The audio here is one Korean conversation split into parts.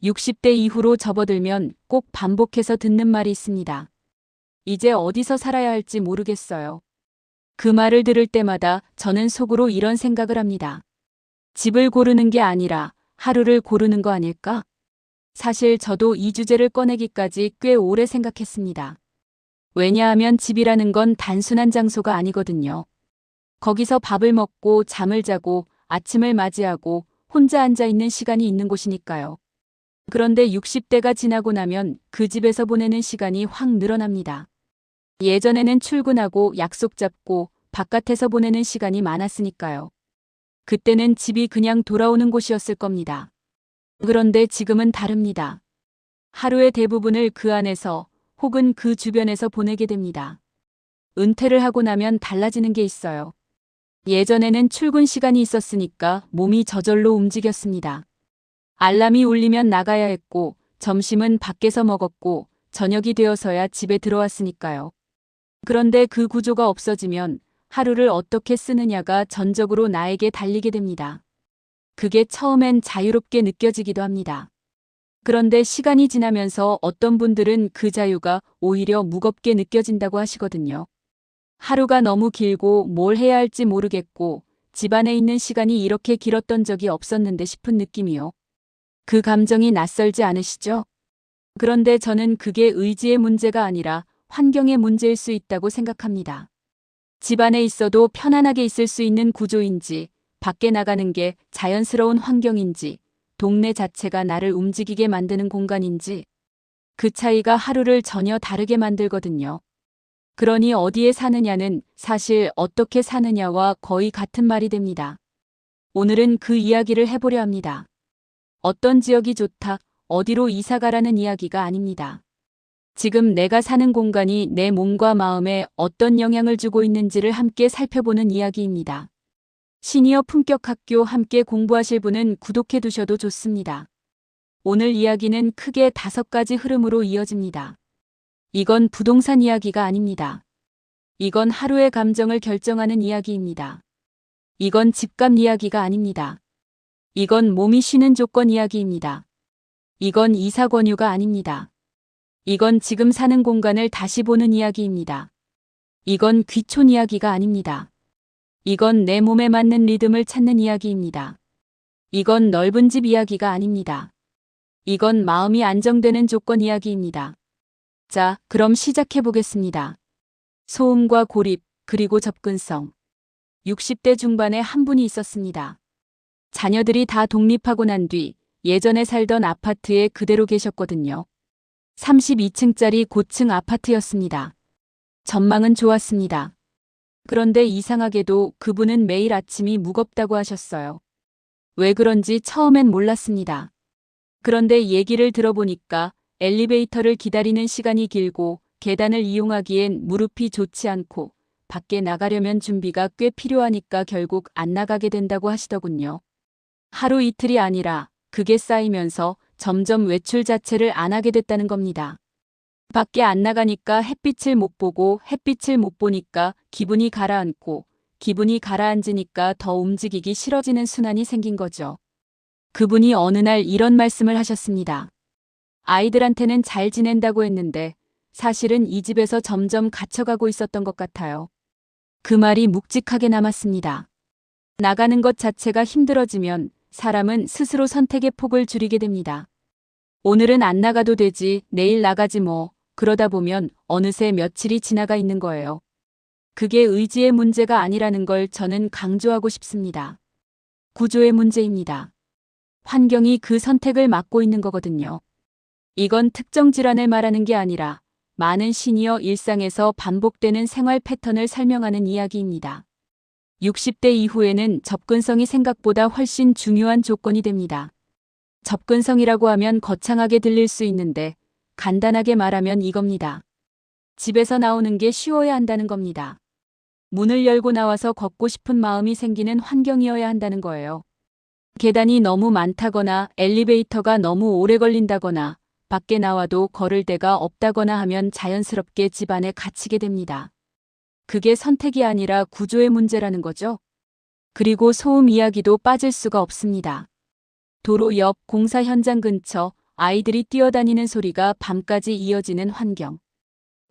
60대 이후로 접어들면 꼭 반복해서 듣는 말이 있습니다. 이제 어디서 살아야 할지 모르겠어요. 그 말을 들을 때마다 저는 속으로 이런 생각을 합니다. 집을 고르는 게 아니라 하루를 고르는 거 아닐까? 사실 저도 이 주제를 꺼내기까지 꽤 오래 생각했습니다. 왜냐하면 집이라는 건 단순한 장소가 아니거든요. 거기서 밥을 먹고 잠을 자고 아침을 맞이하고 혼자 앉아 있는 시간이 있는 곳이니까요. 그런데 60대가 지나고 나면 그 집에서 보내는 시간이 확 늘어납니다. 예전에는 출근하고 약속 잡고 바깥에서 보내는 시간이 많았으니까요. 그때는 집이 그냥 돌아오는 곳이었을 겁니다. 그런데 지금은 다릅니다. 하루의 대부분을 그 안에서 혹은 그 주변에서 보내게 됩니다. 은퇴를 하고 나면 달라지는 게 있어요. 예전에는 출근 시간이 있었으니까 몸이 저절로 움직였습니다. 알람이 울리면 나가야 했고, 점심은 밖에서 먹었고, 저녁이 되어서야 집에 들어왔으니까요. 그런데 그 구조가 없어지면 하루를 어떻게 쓰느냐가 전적으로 나에게 달리게 됩니다. 그게 처음엔 자유롭게 느껴지기도 합니다. 그런데 시간이 지나면서 어떤 분들은 그 자유가 오히려 무겁게 느껴진다고 하시거든요. 하루가 너무 길고 뭘 해야 할지 모르겠고 집안에 있는 시간이 이렇게 길었던 적이 없었는데 싶은 느낌이요. 그 감정이 낯설지 않으시죠? 그런데 저는 그게 의지의 문제가 아니라 환경의 문제일 수 있다고 생각합니다. 집안에 있어도 편안하게 있을 수 있는 구조인지, 밖에 나가는 게 자연스러운 환경인지, 동네 자체가 나를 움직이게 만드는 공간인지, 그 차이가 하루를 전혀 다르게 만들거든요. 그러니 어디에 사느냐는 사실 어떻게 사느냐와 거의 같은 말이 됩니다. 오늘은 그 이야기를 해보려 합니다. 어떤 지역이 좋다, 어디로 이사 가라는 이야기가 아닙니다. 지금 내가 사는 공간이 내 몸과 마음에 어떤 영향을 주고 있는지를 함께 살펴보는 이야기입니다. 시니어 품격 학교 함께 공부하실 분은 구독해 두셔도 좋습니다. 오늘 이야기는 크게 5가지 흐름으로 이어집니다. 이건 부동산 이야기가 아닙니다. 이건 하루의 감정을 결정하는 이야기입니다. 이건 집값 이야기가 아닙니다. 이건 몸이 쉬는 조건 이야기입니다. 이건 이사 권유가 아닙니다. 이건 지금 사는 공간을 다시 보는 이야기입니다. 이건 귀촌 이야기가 아닙니다. 이건 내 몸에 맞는 리듬을 찾는 이야기입니다. 이건 넓은 집 이야기가 아닙니다. 이건 마음이 안정되는 조건 이야기입니다. 자, 그럼 시작해 보겠습니다. 소음과 고립, 그리고 접근성. 60대 중반에 한 분이 있었습니다. 자녀들이 다 독립하고 난 뒤 예전에 살던 아파트에 그대로 계셨거든요. 32층짜리 고층 아파트였습니다. 전망은 좋았습니다. 그런데 이상하게도 그분은 매일 아침이 무겁다고 하셨어요. 왜 그런지 처음엔 몰랐습니다. 그런데 얘기를 들어보니까 엘리베이터를 기다리는 시간이 길고 계단을 이용하기엔 무릎이 좋지 않고 밖에 나가려면 준비가 꽤 필요하니까 결국 안 나가게 된다고 하시더군요. 하루 이틀이 아니라 그게 쌓이면서 점점 외출 자체를 안 하게 됐다는 겁니다. 밖에 안 나가니까 햇빛을 못 보고 햇빛을 못 보니까 기분이 가라앉고 기분이 가라앉으니까 더 움직이기 싫어지는 순환이 생긴 거죠. 그분이 어느 날 이런 말씀을 하셨습니다. 아이들한테는 잘 지낸다고 했는데 사실은 이 집에서 점점 갇혀가고 있었던 것 같아요. 그 말이 묵직하게 남았습니다. 나가는 것 자체가 힘들어지면 사람은 스스로 선택의 폭을 줄이게 됩니다. 오늘은 안 나가도 되지, 내일 나가지 뭐, 그러다 보면 어느새 며칠이 지나가 있는 거예요. 그게 의지의 문제가 아니라는 걸 저는 강조하고 싶습니다. 구조의 문제입니다. 환경이 그 선택을 막고 있는 거거든요. 이건 특정 질환을 말하는 게 아니라 많은 시니어 일상에서 반복되는 생활 패턴을 설명하는 이야기입니다. 60대 이후에는 접근성이 생각보다 훨씬 중요한 조건이 됩니다. 접근성이라고 하면 거창하게 들릴 수 있는데 간단하게 말하면 이겁니다. 집에서 나오는 게 쉬워야 한다는 겁니다. 문을 열고 나와서 걷고 싶은 마음이 생기는 환경이어야 한다는 거예요. 계단이 너무 많다거나 엘리베이터가 너무 오래 걸린다거나 밖에 나와도 걸을 데가 없다거나 하면 자연스럽게 집 안에 갇히게 됩니다. 그게 선택이 아니라 구조의 문제라는 거죠. 그리고 소음 이야기도 빠질 수가 없습니다. 도로 옆, 공사 현장 근처, 아이들이 뛰어다니는 소리가 밤까지 이어지는 환경.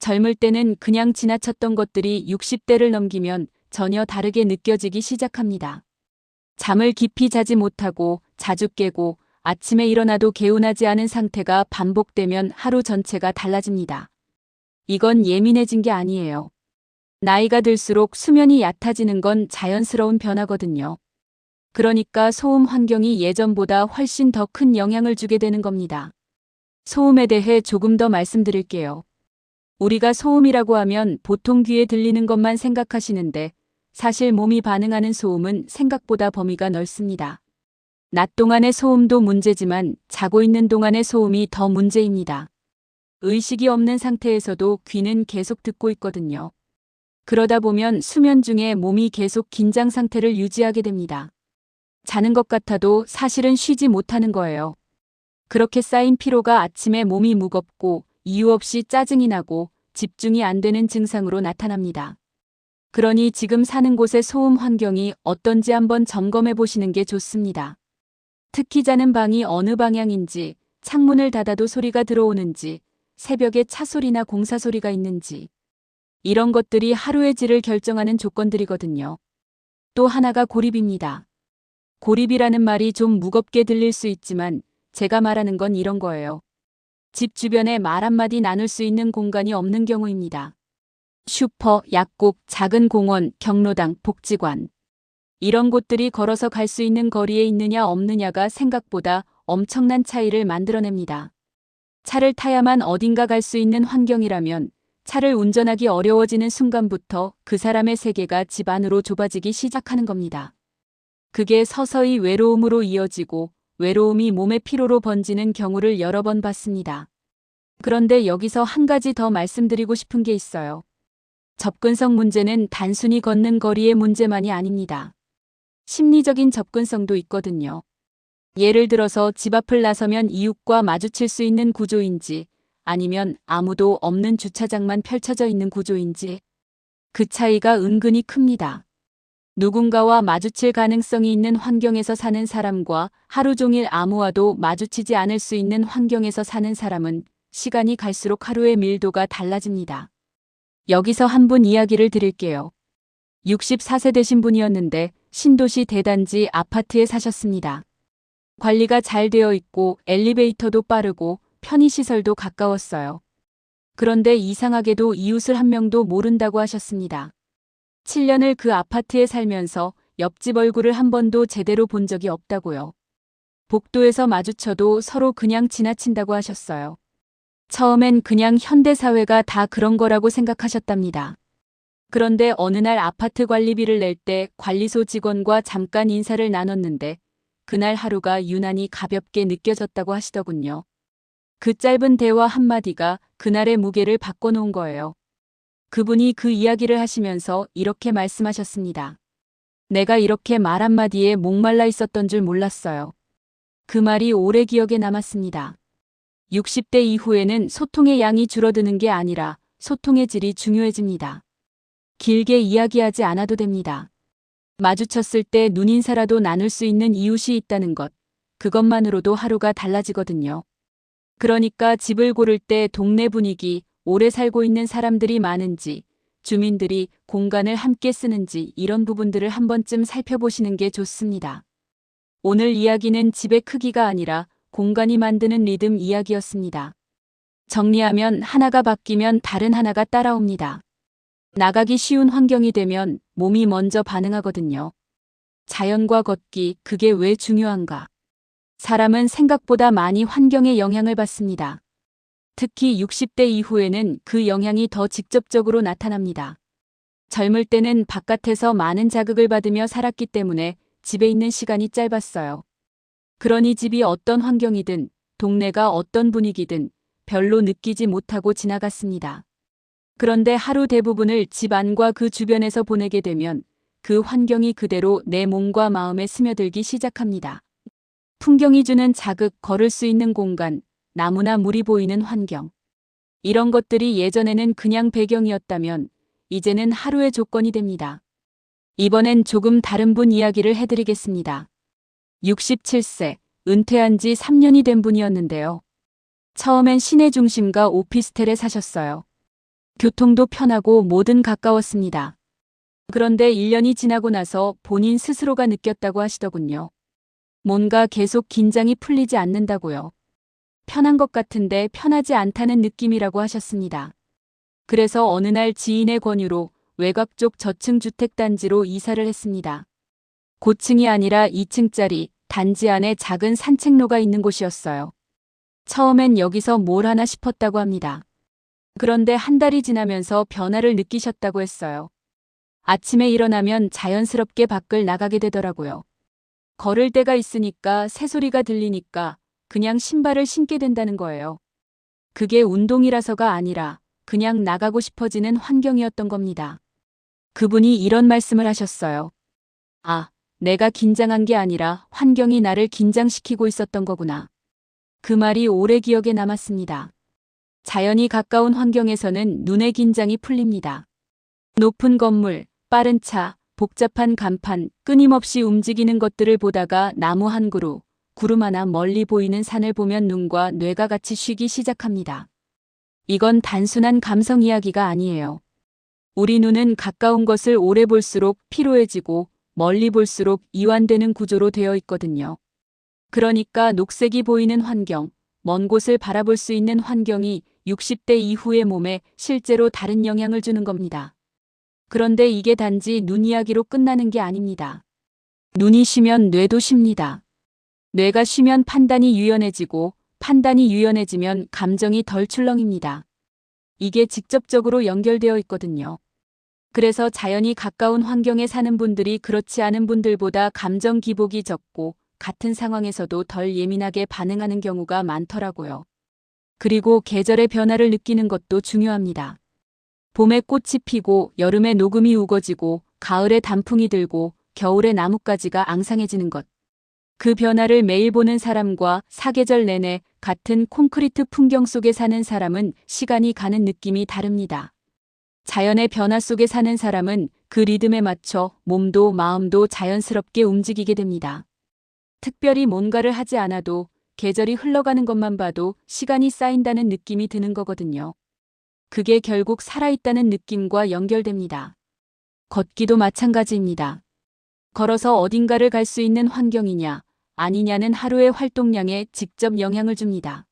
젊을 때는 그냥 지나쳤던 것들이 60대를 넘기면 전혀 다르게 느껴지기 시작합니다. 잠을 깊이 자지 못하고 자주 깨고 아침에 일어나도 개운하지 않은 상태가 반복되면 하루 전체가 달라집니다. 이건 예민해진 게 아니에요. 나이가 들수록 수면이 얕아지는 건 자연스러운 변화거든요. 그러니까 소음 환경이 예전보다 훨씬 더 큰 영향을 주게 되는 겁니다. 소음에 대해 조금 더 말씀드릴게요. 우리가 소음이라고 하면 보통 귀에 들리는 것만 생각하시는데 사실 몸이 반응하는 소음은 생각보다 범위가 넓습니다. 낮 동안의 소음도 문제지만 자고 있는 동안의 소음이 더 문제입니다. 의식이 없는 상태에서도 귀는 계속 듣고 있거든요. 그러다 보면 수면 중에 몸이 계속 긴장 상태를 유지하게 됩니다. 자는 것 같아도 사실은 쉬지 못하는 거예요. 그렇게 쌓인 피로가 아침에 몸이 무겁고 이유 없이 짜증이 나고 집중이 안 되는 증상으로 나타납니다. 그러니 지금 사는 곳의 소음 환경이 어떤지 한번 점검해 보시는 게 좋습니다. 특히 자는 방이 어느 방향인지, 창문을 닫아도 소리가 들어오는지, 새벽에 차 소리나 공사 소리가 있는지, 이런 것들이 하루의 질을 결정하는 조건들이거든요. 또 하나가 고립입니다. 고립이라는 말이 좀 무겁게 들릴 수 있지만 제가 말하는 건 이런 거예요. 집 주변에 말 한마디 나눌 수 있는 공간이 없는 경우입니다. 슈퍼, 약국, 작은 공원, 경로당, 복지관. 이런 곳들이 걸어서 갈 수 있는 거리에 있느냐 없느냐가 생각보다 엄청난 차이를 만들어냅니다. 차를 타야만 어딘가 갈 수 있는 환경이라면 차를 운전하기 어려워지는 순간부터 그 사람의 세계가 집 안으로 좁아지기 시작하는 겁니다. 그게 서서히 외로움으로 이어지고 외로움이 몸의 피로로 번지는 경우를 여러 번 봤습니다. 그런데 여기서 한 가지 더 말씀드리고 싶은 게 있어요. 접근성 문제는 단순히 걷는 거리의 문제만이 아닙니다. 심리적인 접근성도 있거든요. 예를 들어서 집 앞을 나서면 이웃과 마주칠 수 있는 구조인지 아니면 아무도 없는 주차장만 펼쳐져 있는 구조인지 그 차이가 은근히 큽니다. 누군가와 마주칠 가능성이 있는 환경에서 사는 사람과 하루 종일 아무와도 마주치지 않을 수 있는 환경에서 사는 사람은 시간이 갈수록 하루의 밀도가 달라집니다. 여기서 한 분 이야기를 드릴게요. 64세 되신 분이었는데 신도시 대단지 아파트에 사셨습니다. 관리가 잘 되어 있고 엘리베이터도 빠르고 편의시설도 가까웠어요. 그런데 이상하게도 이웃을 한 명도 모른다고 하셨습니다. 7년을 그 아파트에 살면서 옆집 얼굴을 한 번도 제대로 본 적이 없다고요. 복도에서 마주쳐도 서로 그냥 지나친다고 하셨어요. 처음엔 그냥 현대사회가 다 그런 거라고 생각하셨답니다. 그런데 어느 날 아파트 관리비를 낼 때 관리소 직원과 잠깐 인사를 나눴는데 그날 하루가 유난히 가볍게 느껴졌다고 하시더군요. 그 짧은 대화 한마디가 그날의 무게를 바꿔놓은 거예요. 그분이 그 이야기를 하시면서 이렇게 말씀하셨습니다. 내가 이렇게 말 한마디에 목말라 있었던 줄 몰랐어요. 그 말이 오래 기억에 남았습니다. 60대 이후에는 소통의 양이 줄어드는 게 아니라 소통의 질이 중요해집니다. 길게 이야기하지 않아도 됩니다. 마주쳤을 때 눈인사라도 나눌 수 있는 이웃이 있다는 것, 그것만으로도 하루가 달라지거든요. 그러니까 집을 고를 때 동네 분위기, 오래 살고 있는 사람들이 많은지, 주민들이 공간을 함께 쓰는지 이런 부분들을 한 번쯤 살펴보시는 게 좋습니다. 오늘 이야기는 집의 크기가 아니라 공간이 만드는 리듬 이야기였습니다. 정리하면 하나가 바뀌면 다른 하나가 따라옵니다. 나가기 쉬운 환경이 되면 몸이 먼저 반응하거든요. 자연과 걷기, 그게 왜 중요한가? 사람은 생각보다 많이 환경의 영향을 받습니다. 특히 60대 이후에는 그 영향이 더 직접적으로 나타납니다. 젊을 때는 바깥에서 많은 자극을 받으며 살았기 때문에 집에 있는 시간이 짧았어요. 그러니 집이 어떤 환경이든 동네가 어떤 분위기든 별로 느끼지 못하고 지나갔습니다. 그런데 하루 대부분을 집 안과 그 주변에서 보내게 되면 그 환경이 그대로 내 몸과 마음에 스며들기 시작합니다. 풍경이 주는 자극, 걸을 수 있는 공간, 나무나 물이 보이는 환경. 이런 것들이 예전에는 그냥 배경이었다면 이제는 하루의 조건이 됩니다. 이번엔 조금 다른 분 이야기를 해드리겠습니다. 67세, 은퇴한 지 3년이 된 분이었는데요. 처음엔 시내 중심가 오피스텔에 사셨어요. 교통도 편하고 뭐든 가까웠습니다. 그런데 1년이 지나고 나서 본인 스스로가 느꼈다고 하시더군요. 뭔가 계속 긴장이 풀리지 않는다고요. 편한 것 같은데 편하지 않다는 느낌이라고 하셨습니다. 그래서 어느 날 지인의 권유로 외곽 쪽 저층 주택단지로 이사를 했습니다. 고층이 아니라 2층짜리 단지 안에 작은 산책로가 있는 곳이었어요. 처음엔 여기서 뭘 하나 싶었다고 합니다. 그런데 한 달이 지나면서 변화를 느끼셨다고 했어요. 아침에 일어나면 자연스럽게 밖을 나가게 되더라고요. 걸을 데가 있으니까 새소리가 들리니까 그냥 신발을 신게 된다는 거예요. 그게 운동이라서가 아니라 그냥 나가고 싶어지는 환경이었던 겁니다. 그분이 이런 말씀을 하셨어요. 아, 내가 긴장한 게 아니라 환경이 나를 긴장시키고 있었던 거구나. 그 말이 오래 기억에 남았습니다. 자연이 가까운 환경에서는 눈의 긴장이 풀립니다. 높은 건물, 빠른 차, 복잡한 간판, 끊임없이 움직이는 것들을 보다가 나무 한 그루, 구름 하나 멀리 보이는 산을 보면 눈과 뇌가 같이 쉬기 시작합니다. 이건 단순한 감성 이야기가 아니에요. 우리 눈은 가까운 것을 오래 볼수록 피로해지고 멀리 볼수록 이완되는 구조로 되어 있거든요. 그러니까 녹색이 보이는 환경, 먼 곳을 바라볼 수 있는 환경이 60대 이후의 몸에 실제로 다른 영향을 주는 겁니다. 그런데 이게 단지 눈 이야기로 끝나는 게 아닙니다. 눈이 쉬면 뇌도 쉽니다. 뇌가 쉬면 판단이 유연해지고 판단이 유연해지면 감정이 덜 출렁입니다. 이게 직접적으로 연결되어 있거든요. 그래서 자연이 가까운 환경에 사는 분들이 그렇지 않은 분들보다 감정 기복이 적고 같은 상황에서도 덜 예민하게 반응하는 경우가 많더라고요. 그리고 계절의 변화를 느끼는 것도 중요합니다. 봄에 꽃이 피고 여름에 녹음이 우거지고 가을에 단풍이 들고 겨울에 나뭇가지가 앙상해지는 것. 그 변화를 매일 보는 사람과 사계절 내내 같은 콘크리트 풍경 속에 사는 사람은 시간이 가는 느낌이 다릅니다. 자연의 변화 속에 사는 사람은 그 리듬에 맞춰 몸도 마음도 자연스럽게 움직이게 됩니다. 특별히 뭔가를 하지 않아도 계절이 흘러가는 것만 봐도 시간이 쌓인다는 느낌이 드는 거거든요. 그게 결국 살아있다는 느낌과 연결됩니다. 걷기도 마찬가지입니다. 걸어서 어딘가를 갈 수 있는 환경이냐, 아니냐는 하루의 활동량에 직접 영향을 줍니다.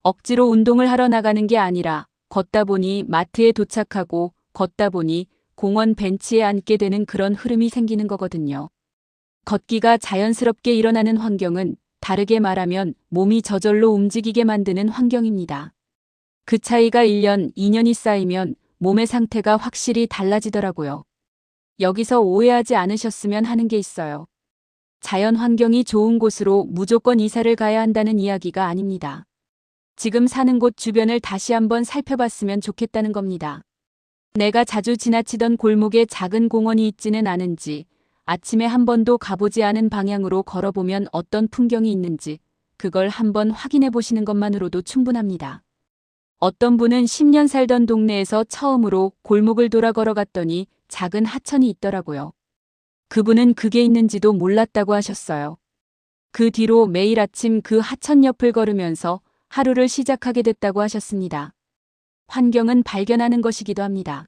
억지로 운동을 하러 나가는 게 아니라 걷다 보니 마트에 도착하고 걷다 보니 공원 벤치에 앉게 되는 그런 흐름이 생기는 거거든요. 걷기가 자연스럽게 일어나는 환경은 다르게 말하면 몸이 저절로 움직이게 만드는 환경입니다. 그 차이가 1년, 2년이 쌓이면 몸의 상태가 확실히 달라지더라고요. 여기서 오해하지 않으셨으면 하는 게 있어요. 자연 환경이 좋은 곳으로 무조건 이사를 가야 한다는 이야기가 아닙니다. 지금 사는 곳 주변을 다시 한번 살펴봤으면 좋겠다는 겁니다. 내가 자주 지나치던 골목에 작은 공원이 있지는 않은지, 아침에 한 번도 가보지 않은 방향으로 걸어보면 어떤 풍경이 있는지, 그걸 한번 확인해 보시는 것만으로도 충분합니다. 어떤 분은 10년 살던 동네에서 처음으로 골목을 돌아 걸어갔더니 작은 하천이 있더라고요. 그분은 그게 있는지도 몰랐다고 하셨어요. 그 뒤로 매일 아침 그 하천 옆을 걸으면서 하루를 시작하게 됐다고 하셨습니다. 환경은 발견하는 것이기도 합니다.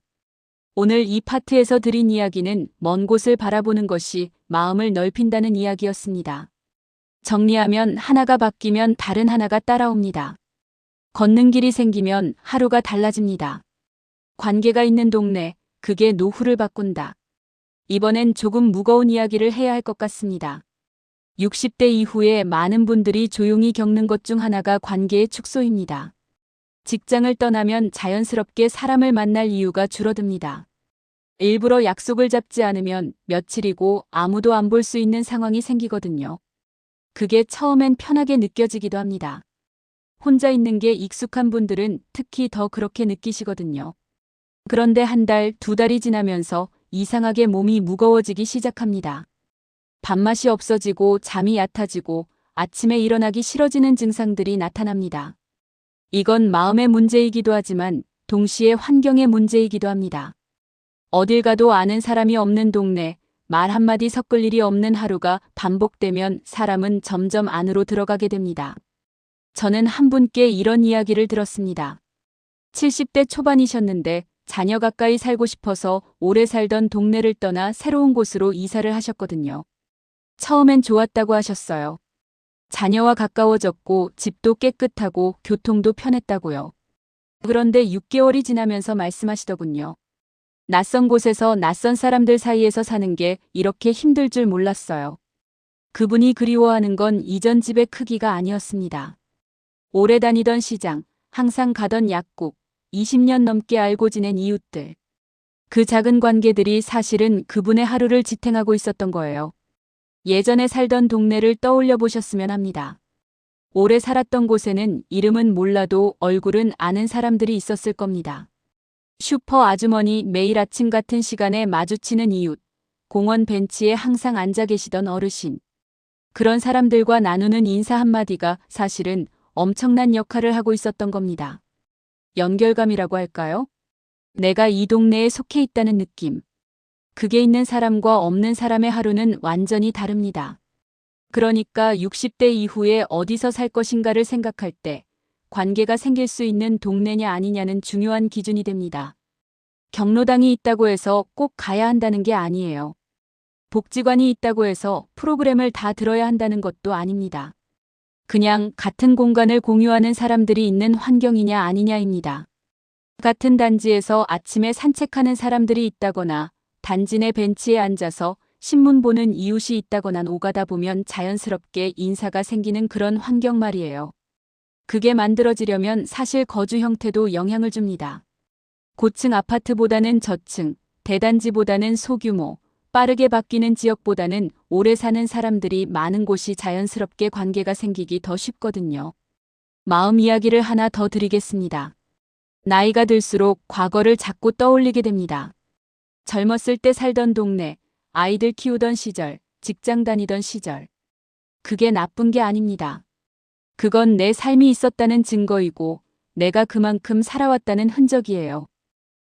오늘 이 파트에서 드린 이야기는 먼 곳을 바라보는 것이 마음을 넓힌다는 이야기였습니다. 정리하면 하나가 바뀌면 다른 하나가 따라옵니다. 걷는 길이 생기면 하루가 달라집니다. 관계가 있는 동네, 그게 노후를 바꾼다. 이번엔 조금 무거운 이야기를 해야 할 것 같습니다. 60대 이후에 많은 분들이 조용히 겪는 것 중 하나가 관계의 축소입니다. 직장을 떠나면 자연스럽게 사람을 만날 이유가 줄어듭니다. 일부러 약속을 잡지 않으면 며칠이고 아무도 안 볼 수 있는 상황이 생기거든요. 그게 처음엔 편하게 느껴지기도 합니다. 혼자 있는 게 익숙한 분들은 특히 더 그렇게 느끼시거든요. 그런데 한 달, 두 달이 지나면서 이상하게 몸이 무거워지기 시작합니다. 밥맛이 없어지고 잠이 얕아지고 아침에 일어나기 싫어지는 증상들이 나타납니다. 이건 마음의 문제이기도 하지만 동시에 환경의 문제이기도 합니다. 어딜 가도 아는 사람이 없는 동네, 말 한마디 섞을 일이 없는 하루가 반복되면 사람은 점점 안으로 들어가게 됩니다. 저는 한 분께 이런 이야기를 들었습니다. 70대 초반이셨는데 자녀 가까이 살고 싶어서 오래 살던 동네를 떠나 새로운 곳으로 이사를 하셨거든요. 처음엔 좋았다고 하셨어요. 자녀와 가까워졌고 집도 깨끗하고 교통도 편했다고요. 그런데 6개월이 지나면서 말씀하시더군요. 낯선 곳에서 낯선 사람들 사이에서 사는 게 이렇게 힘들 줄 몰랐어요. 그분이 그리워하는 건 이전 집의 크기가 아니었습니다. 오래 다니던 시장, 항상 가던 약국, 20년 넘게 알고 지낸 이웃들. 그 작은 관계들이 사실은 그분의 하루를 지탱하고 있었던 거예요. 예전에 살던 동네를 떠올려 보셨으면 합니다. 오래 살았던 곳에는 이름은 몰라도 얼굴은 아는 사람들이 있었을 겁니다. 슈퍼 아주머니, 매일 아침 같은 시간에 마주치는 이웃, 공원 벤치에 항상 앉아 계시던 어르신. 그런 사람들과 나누는 인사 한마디가 사실은 엄청난 역할을 하고 있었던 겁니다. 연결감이라고 할까요? 내가 이 동네에 속해 있다는 느낌. 그게 있는 사람과 없는 사람의 하루는 완전히 다릅니다. 그러니까 60대 이후에 어디서 살 것인가를 생각할 때 관계가 생길 수 있는 동네냐 아니냐는 중요한 기준이 됩니다. 경로당이 있다고 해서 꼭 가야 한다는 게 아니에요. 복지관이 있다고 해서 프로그램을 다 들어야 한다는 것도 아닙니다. 그냥 같은 공간을 공유하는 사람들이 있는 환경이냐 아니냐입니다. 같은 단지에서 아침에 산책하는 사람들이 있다거나 단지 내 벤치에 앉아서 신문 보는 이웃이 있다거나 오가다 보면 자연스럽게 인사가 생기는 그런 환경 말이에요. 그게 만들어지려면 사실 거주 형태도 영향을 줍니다. 고층 아파트보다는 저층, 대단지보다는 소규모, 빠르게 바뀌는 지역보다는 오래 사는 사람들이 많은 곳이 자연스럽게 관계가 생기기 더 쉽거든요. 마음 이야기를 하나 더 드리겠습니다. 나이가 들수록 과거를 자꾸 떠올리게 됩니다. 젊었을 때 살던 동네, 아이들 키우던 시절, 직장 다니던 시절. 그게 나쁜 게 아닙니다. 그건 내 삶이 있었다는 증거이고 내가 그만큼 살아왔다는 흔적이에요.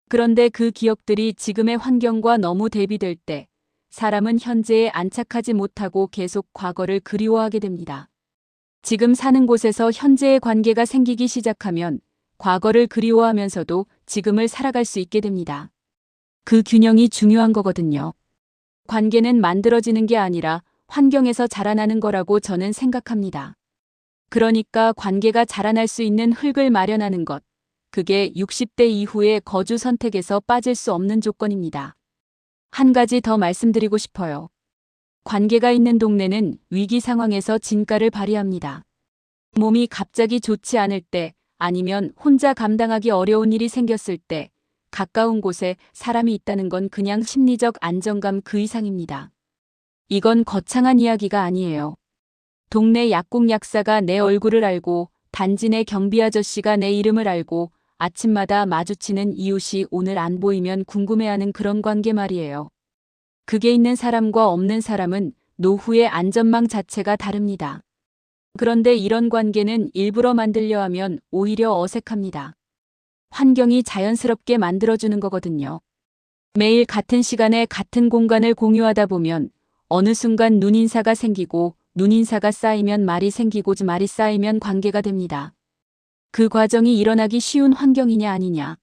그런데 그 기억들이 지금의 환경과 너무 대비될 때 사람은 현재에 안착하지 못하고 계속 과거를 그리워하게 됩니다. 지금 사는 곳에서 현재의 관계가 생기기 시작하면 과거를 그리워하면서도 지금을 살아갈 수 있게 됩니다. 그 균형이 중요한 거거든요. 관계는 만들어지는 게 아니라 환경에서 자라나는 거라고 저는 생각합니다. 그러니까 관계가 자라날 수 있는 흙을 마련하는 것. 그게 60대 이후의 거주 선택에서 빠질 수 없는 조건입니다. 한 가지 더 말씀드리고 싶어요. 관계가 있는 동네는 위기 상황에서 진가를 발휘합니다. 몸이 갑자기 좋지 않을 때 아니면 혼자 감당하기 어려운 일이 생겼을 때 가까운 곳에 사람이 있다는 건 그냥 심리적 안정감 그 이상입니다. 이건 거창한 이야기가 아니에요. 동네 약국 약사가 내 얼굴을 알고 단지 내 경비 아저씨가 내 이름을 알고 아침마다 마주치는 이웃이 오늘 안 보이면 궁금해하는 그런 관계 말이에요. 그게 있는 사람과 없는 사람은 노후의 안전망 자체가 다릅니다. 그런데 이런 관계는 일부러 만들려 하면 오히려 어색합니다. 환경이 자연스럽게 만들어주는 거거든요. 매일 같은 시간에 같은 공간을 공유하다 보면 어느 순간 눈인사가 생기고 눈인사가 쌓이면 말이 생기고 말이 쌓이면 관계가 됩니다. 그 과정이 일어나기 쉬운 환경이냐 아니냐.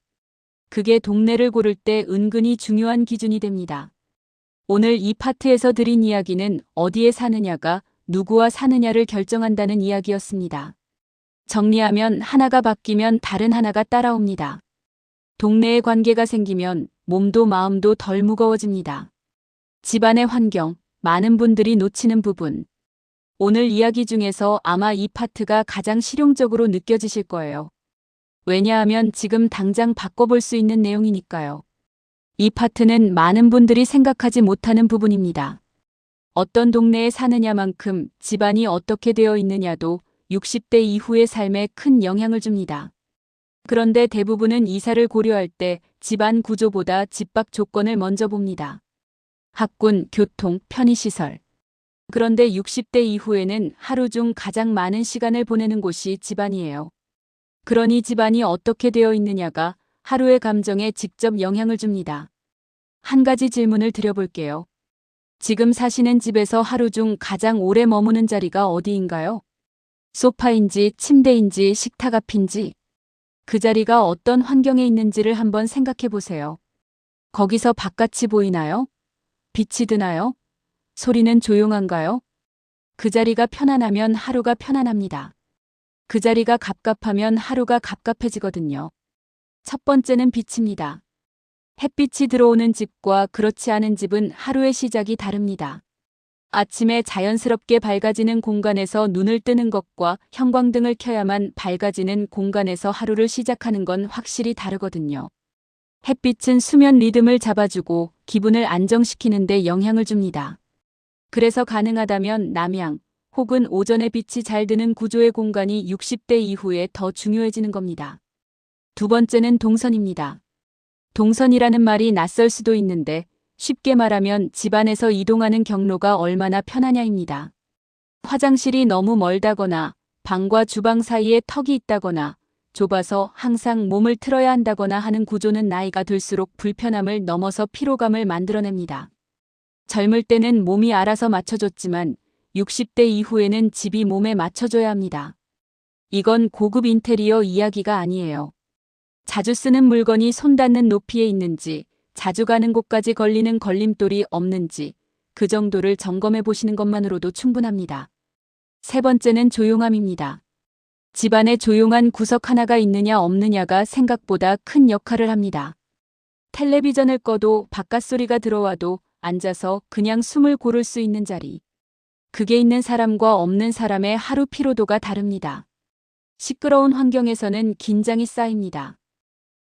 그게 동네를 고를 때 은근히 중요한 기준이 됩니다. 오늘 이 파트에서 드린 이야기는 어디에 사느냐가 누구와 사느냐를 결정한다는 이야기였습니다. 정리하면 하나가 바뀌면 다른 하나가 따라옵니다. 동네에 관계가 생기면 몸도 마음도 덜 무거워집니다. 집안의 환경, 많은 분들이 놓치는 부분. 오늘 이야기 중에서 아마 이 파트가 가장 실용적으로 느껴지실 거예요. 왜냐하면 지금 당장 바꿔볼 수 있는 내용이니까요. 이 파트는 많은 분들이 생각하지 못하는 부분입니다. 어떤 동네에 사느냐만큼 집안이 어떻게 되어 있느냐도 60대 이후의 삶에 큰 영향을 줍니다. 그런데 대부분은 이사를 고려할 때 집안 구조보다 집 밖 조건을 먼저 봅니다. 학군, 교통, 편의시설. 그런데 60대 이후에는 하루 중 가장 많은 시간을 보내는 곳이 집안이에요. 그러니 집안이 어떻게 되어 있느냐가 하루의 감정에 직접 영향을 줍니다. 한 가지 질문을 드려볼게요. 지금 사시는 집에서 하루 중 가장 오래 머무는 자리가 어디인가요? 소파인지 침대인지 식탁 앞인지 그 자리가 어떤 환경에 있는지를 한번 생각해 보세요. 거기서 바깥이 보이나요? 빛이 드나요? 소리는 조용한가요? 그 자리가 편안하면 하루가 편안합니다. 그 자리가 갑갑하면 하루가 갑갑해지거든요. 첫 번째는 빛입니다. 햇빛이 들어오는 집과 그렇지 않은 집은 하루의 시작이 다릅니다. 아침에 자연스럽게 밝아지는 공간에서 눈을 뜨는 것과 형광등을 켜야만 밝아지는 공간에서 하루를 시작하는 건 확실히 다르거든요. 햇빛은 수면 리듬을 잡아주고 기분을 안정시키는 데 영향을 줍니다. 그래서 가능하다면 남양 혹은 오전에 빛이 잘 드는 구조의 공간이 60대 이후에 더 중요해지는 겁니다. 두 번째는 동선입니다. 동선이라는 말이 낯설 수도 있는데 쉽게 말하면 집안에서 이동하는 경로가 얼마나 편하냐입니다. 화장실이 너무 멀다거나 방과 주방 사이에 턱이 있다거나 좁아서 항상 몸을 틀어야 한다거나 하는 구조는 나이가 들수록 불편함을 넘어서 피로감을 만들어냅니다. 젊을 때는 몸이 알아서 맞춰줬지만 60대 이후에는 집이 몸에 맞춰줘야 합니다. 이건 고급 인테리어 이야기가 아니에요. 자주 쓰는 물건이 손 닿는 높이에 있는지, 자주 가는 곳까지 걸리는 걸림돌이 없는지 그 정도를 점검해 보시는 것만으로도 충분합니다. 세 번째는 조용함입니다. 집안에 조용한 구석 하나가 있느냐 없느냐가 생각보다 큰 역할을 합니다. 텔레비전을 꺼도 바깥 소리가 들어와도 앉아서 그냥 숨을 고를 수 있는 자리. 그게 있는 사람과 없는 사람의 하루 피로도가 다릅니다. 시끄러운 환경에서는 긴장이 쌓입니다.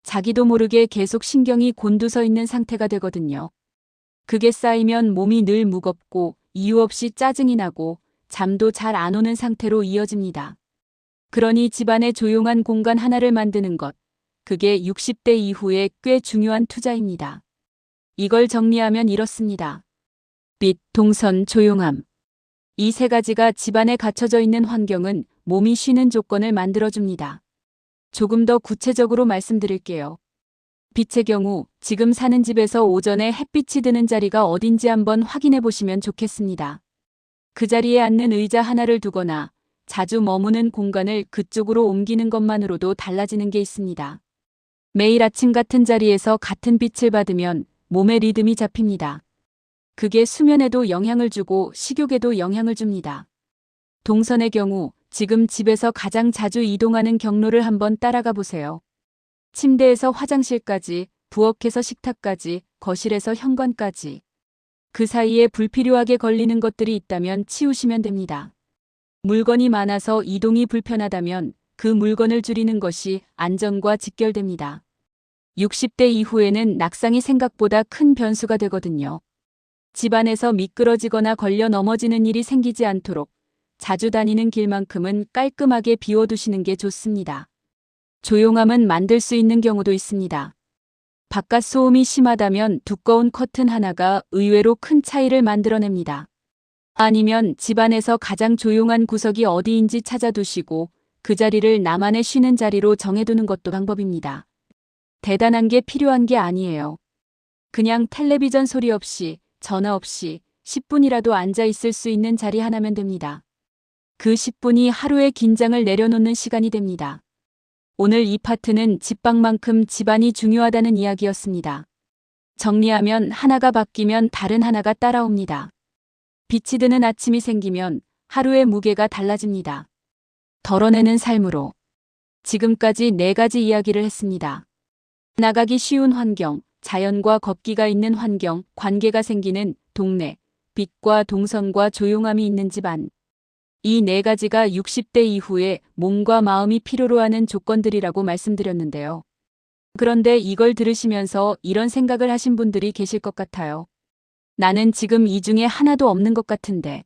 자기도 모르게 계속 신경이 곤두서 있는 상태가 되거든요. 그게 쌓이면 몸이 늘 무겁고 이유 없이 짜증이 나고 잠도 잘 안 오는 상태로 이어집니다. 그러니 집안에 조용한 공간 하나를 만드는 것, 그게 60대 이후에 꽤 중요한 투자입니다. 이걸 정리하면 이렇습니다. 빛, 동선, 조용함. 이 세 가지가 집안에 갖춰져 있는 환경은 몸이 쉬는 조건을 만들어줍니다. 조금 더 구체적으로 말씀드릴게요. 빛의 경우 지금 사는 집에서 오전에 햇빛이 드는 자리가 어딘지 한번 확인해 보시면 좋겠습니다. 그 자리에 앉는 의자 하나를 두거나 자주 머무는 공간을 그쪽으로 옮기는 것만으로도 달라지는 게 있습니다. 매일 아침 같은 자리에서 같은 빛을 받으면 몸의 리듬이 잡힙니다. 그게 수면에도 영향을 주고 식욕에도 영향을 줍니다. 동선의 경우 지금 집에서 가장 자주 이동하는 경로를 한번 따라가 보세요. 침대에서 화장실까지, 부엌에서 식탁까지, 거실에서 현관까지. 그 사이에 불필요하게 걸리는 것들이 있다면 치우시면 됩니다. 물건이 많아서 이동이 불편하다면 그 물건을 줄이는 것이 안전과 직결됩니다. 60대 이후에는 낙상이 생각보다 큰 변수가 되거든요. 집안에서 미끄러지거나 걸려 넘어지는 일이 생기지 않도록 자주 다니는 길만큼은 깔끔하게 비워두시는 게 좋습니다. 조용함은 만들 수 있는 경우도 있습니다. 바깥 소음이 심하다면 두꺼운 커튼 하나가 의외로 큰 차이를 만들어냅니다. 아니면 집안에서 가장 조용한 구석이 어디인지 찾아두시고 그 자리를 나만의 쉬는 자리로 정해두는 것도 방법입니다. 대단한 게 필요한 게 아니에요. 그냥 텔레비전 소리 없이, 전화 없이 10분이라도 앉아 있을 수 있는 자리 하나면 됩니다. 그 10분이 하루의 긴장을 내려놓는 시간이 됩니다. 오늘 이 파트는 집밥만큼 집안이 중요하다는 이야기였습니다. 정리하면 하나가 바뀌면 다른 하나가 따라옵니다. 빛이 드는 아침이 생기면 하루의 무게가 달라집니다. 덜어내는 삶으로. 지금까지 4가지 이야기를 했습니다. 나가기 쉬운 환경, 자연과 걷기가 있는 환경, 관계가 생기는 동네, 빛과 동선과 조용함이 있는 집안. 이 4가지가 60대 이후에 몸과 마음이 필요로 하는 조건들이라고 말씀드렸는데요. 그런데 이걸 들으시면서 이런 생각을 하신 분들이 계실 것 같아요. 나는 지금 이 중에 하나도 없는 것 같은데.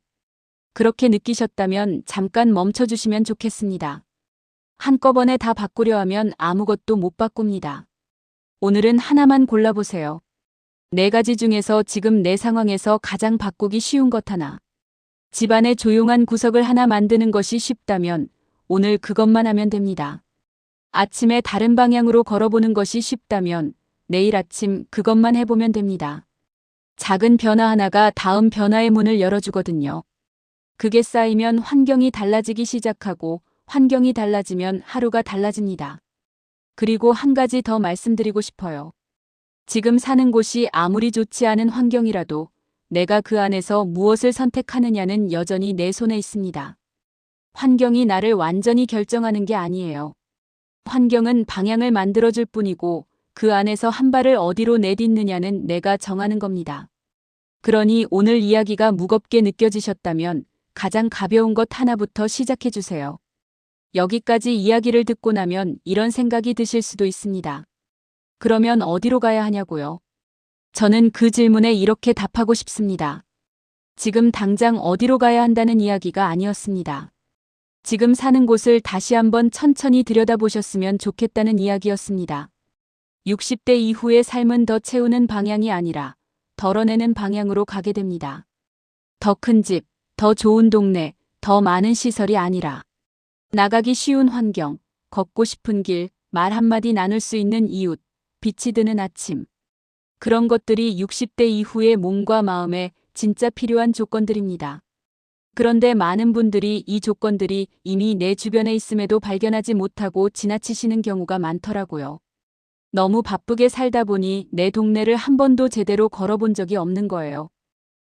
그렇게 느끼셨다면 잠깐 멈춰주시면 좋겠습니다. 한꺼번에 다 바꾸려 하면 아무것도 못 바꿉니다. 오늘은 하나만 골라보세요. 4가지 중에서 지금 내 상황에서 가장 바꾸기 쉬운 것 하나. 집안에 조용한 구석을 하나 만드는 것이 쉽다면 오늘 그것만 하면 됩니다. 아침에 다른 방향으로 걸어보는 것이 쉽다면 내일 아침 그것만 해보면 됩니다. 작은 변화 하나가 다음 변화의 문을 열어주거든요. 그게 쌓이면 환경이 달라지기 시작하고 환경이 달라지면 하루가 달라집니다. 그리고 한 가지 더 말씀드리고 싶어요. 지금 사는 곳이 아무리 좋지 않은 환경이라도 내가 그 안에서 무엇을 선택하느냐는 여전히 내 손에 있습니다. 환경이 나를 완전히 결정하는 게 아니에요. 환경은 방향을 만들어줄 뿐이고 그 안에서 한 발을 어디로 내딛느냐는 내가 정하는 겁니다. 그러니 오늘 이야기가 무겁게 느껴지셨다면 가장 가벼운 것 하나부터 시작해 주세요. 여기까지 이야기를 듣고 나면 이런 생각이 드실 수도 있습니다. 그러면 어디로 가야 하냐고요? 저는 그 질문에 이렇게 답하고 싶습니다. 지금 당장 어디로 가야 한다는 이야기가 아니었습니다. 지금 사는 곳을 다시 한번 천천히 들여다보셨으면 좋겠다는 이야기였습니다. 60대 이후의 삶은 더 채우는 방향이 아니라 덜어내는 방향으로 가게 됩니다. 더 큰 집, 더 좋은 동네, 더 많은 시설이 아니라 나가기 쉬운 환경, 걷고 싶은 길, 말 한마디 나눌 수 있는 이웃, 빛이 드는 아침. 그런 것들이 60대 이후의 몸과 마음에 진짜 필요한 조건들입니다. 그런데 많은 분들이 이 조건들이 이미 내 주변에 있음에도 발견하지 못하고 지나치시는 경우가 많더라고요. 너무 바쁘게 살다 보니 내 동네를 한 번도 제대로 걸어본 적이 없는 거예요.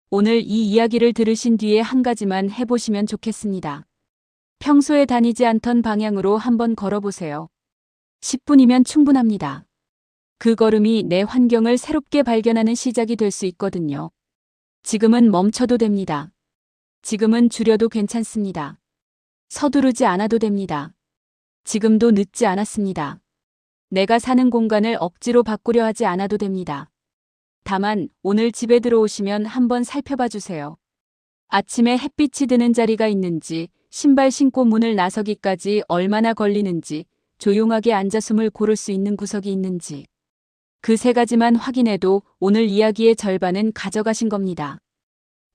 오늘 이 이야기를 들으신 뒤에 한 가지만 해보시면 좋겠습니다. 평소에 다니지 않던 방향으로 한번 걸어보세요. 10분이면 충분합니다. 그 걸음이 내 환경을 새롭게 발견하는 시작이 될 수 있거든요. 지금은 멈춰도 됩니다. 지금은 줄여도 괜찮습니다. 서두르지 않아도 됩니다. 지금도 늦지 않았습니다. 내가 사는 공간을 억지로 바꾸려 하지 않아도 됩니다. 다만 오늘 집에 들어오시면 한번 살펴봐 주세요. 아침에 햇빛이 드는 자리가 있는지, 신발 신고 문을 나서기까지 얼마나 걸리는지, 조용하게 앉아 숨을 고를 수 있는 구석이 있는지. 그 세 가지만 확인해도 오늘 이야기의 절반은 가져가신 겁니다.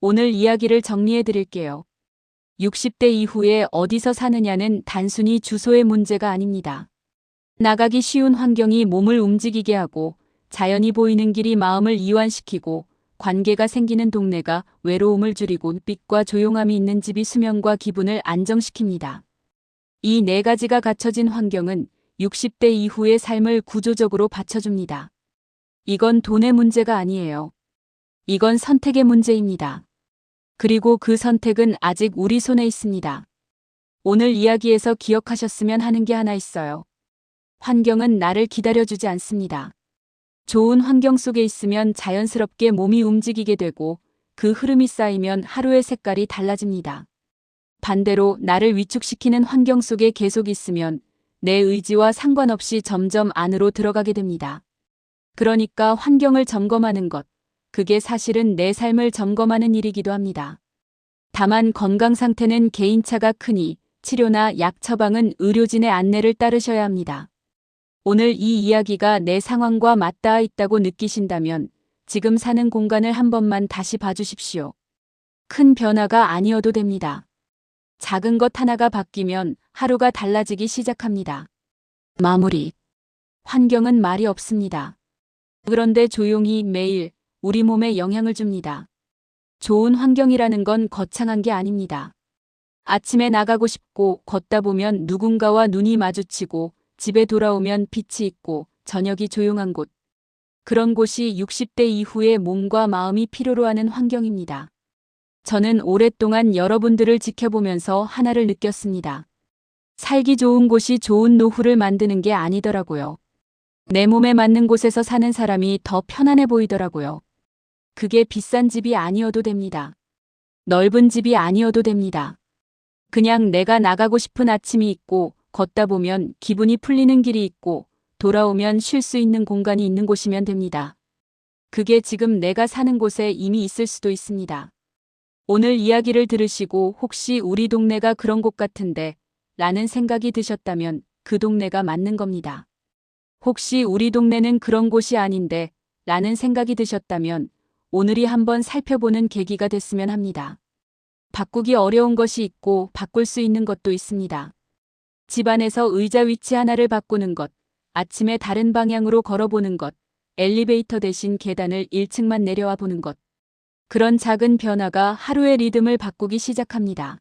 오늘 이야기를 정리해 드릴게요. 60대 이후에 어디서 사느냐는 단순히 주소의 문제가 아닙니다. 나가기 쉬운 환경이 몸을 움직이게 하고 자연이 보이는 길이 마음을 이완시키고 관계가 생기는 동네가 외로움을 줄이고 빛과 조용함이 있는 집이 수면과 기분을 안정시킵니다. 이 네 가지가 갖춰진 환경은 60대 이후의 삶을 구조적으로 받쳐줍니다. 이건 돈의 문제가 아니에요. 이건 선택의 문제입니다. 그리고 그 선택은 아직 우리 손에 있습니다. 오늘 이야기에서 기억하셨으면 하는 게 하나 있어요. 환경은 나를 기다려주지 않습니다. 좋은 환경 속에 있으면 자연스럽게 몸이 움직이게 되고 그 흐름이 쌓이면 하루의 색깔이 달라집니다. 반대로 나를 위축시키는 환경 속에 계속 있으면 내 의지와 상관없이 점점 안으로 들어가게 됩니다. 그러니까 환경을 점검하는 것, 그게 사실은 내 삶을 점검하는 일이기도 합니다. 다만 건강 상태는 개인차가 크니 치료나 약 처방은 의료진의 안내를 따르셔야 합니다. 오늘 이 이야기가 내 상황과 맞닿아 있다고 느끼신다면 지금 사는 공간을 한 번만 다시 봐주십시오. 큰 변화가 아니어도 됩니다. 작은 것 하나가 바뀌면 하루가 달라지기 시작합니다. 마무리. 환경은 말이 없습니다. 그런데 조용히 매일 우리 몸에 영향을 줍니다. 좋은 환경이라는 건 거창한 게 아닙니다. 아침에 나가고 싶고 걷다 보면 누군가와 눈이 마주치고 집에 돌아오면 빛이 있고 저녁이 조용한 곳. 그런 곳이 60대 이후의 몸과 마음이 필요로 하는 환경입니다. 저는 오랫동안 여러분들을 지켜보면서 하나를 느꼈습니다. 살기 좋은 곳이 좋은 노후를 만드는 게 아니더라고요. 내 몸에 맞는 곳에서 사는 사람이 더 편안해 보이더라고요. 그게 비싼 집이 아니어도 됩니다. 넓은 집이 아니어도 됩니다. 그냥 내가 나가고 싶은 아침이 있고 걷다 보면 기분이 풀리는 길이 있고 돌아오면 쉴 수 있는 공간이 있는 곳이면 됩니다. 그게 지금 내가 사는 곳에 이미 있을 수도 있습니다. 오늘 이야기를 들으시고 혹시 우리 동네가 그런 곳 같은데 라는 생각이 드셨다면 그 동네가 맞는 겁니다. 혹시 우리 동네는 그런 곳이 아닌데 라는 생각이 드셨다면 오늘이 한번 살펴보는 계기가 됐으면 합니다. 바꾸기 어려운 것이 있고 바꿀 수 있는 것도 있습니다. 집안에서 의자 위치 하나를 바꾸는 것, 아침에 다른 방향으로 걸어보는 것, 엘리베이터 대신 계단을 1층만 내려와 보는 것. 그런 작은 변화가 하루의 리듬을 바꾸기 시작합니다.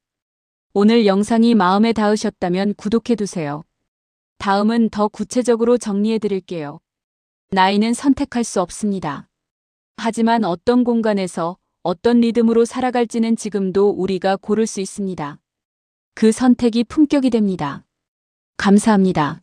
오늘 영상이 마음에 닿으셨다면 구독해두세요. 다음은 더 구체적으로 정리해드릴게요. 나이는 선택할 수 없습니다. 하지만 어떤 공간에서 어떤 리듬으로 살아갈지는 지금도 우리가 고를 수 있습니다. 그 선택이 품격이 됩니다. 감사합니다.